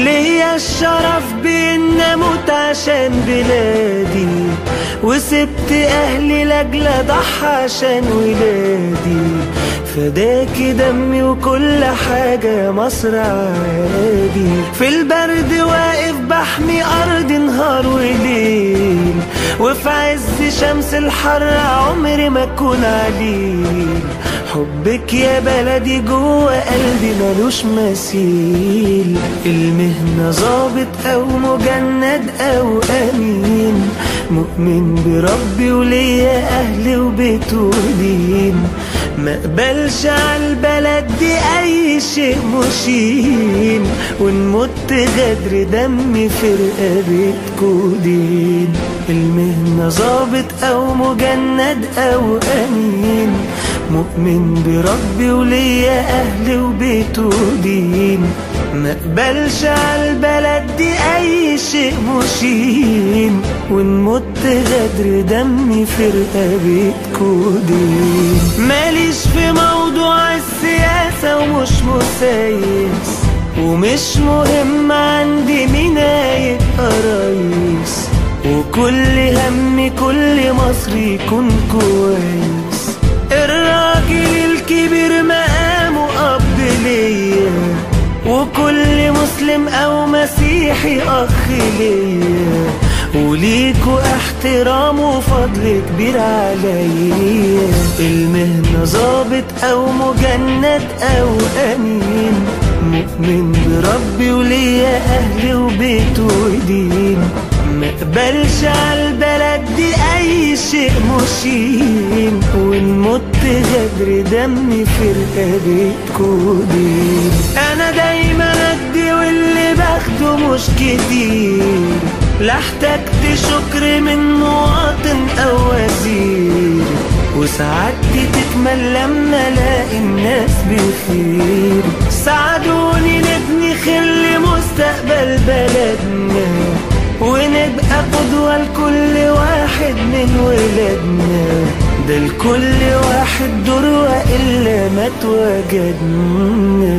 ليا الشرف بإن أموت عشان بلادي، وسبت أهلي لأجل أضحى عشان ولادي. فداكي دمي وكل حاجة مصر عادي. في البرد واقف بحمي أرض نهار وليل، وفي عز شمس الحر عمري ما أكون عليل. حبك يا بلدي جوه قلبي ملوش مثيل. المهنة ظابط أو مجند أو أمين، مؤمن بربي وليا أهلي وبيت ودين. مقبلش عالبلد دي أي شيء مشين، ونمت غدر دمي في رقبتكوا دين. المهنة ظابط أو مجند أو أمين، مؤمن بربي وليا أهلي وبيت ودين. مقبلش عالبلد دي أي شيء مشين، ونمت غدر دمي في رقبتكوا دين. ماليش في موضوع السياسة ومش مسايس، ومش مهم عندي مين هيبقى رئيس. وكل همي كل مصري يكون كويس. الراجل الكبير مقامه أب ليا، وكل مسلم أو مسيحي أخ ليا. وليكوا احترام وفضل كبير عليا. المهنة ظابط أو مجند أو أمين، مؤمن بربي وليا أهلي وبيت ودين. مقبلش عالبلد دي أي شيء مشين، ونمت غدر دمي في رقبتكوا دين. أنا دايما أدي واللي باخده مش كتير، لا احتجت شكر من مواطن أو وزير. وسعادتي تكمل لما الاقي الناس بخير. ساعدوني نبني خل مستقبل بلدنا، ونبقى قدوة لكل واحد من ولادنا. ده لكل واحد دور وإلا ما اتوجدنا.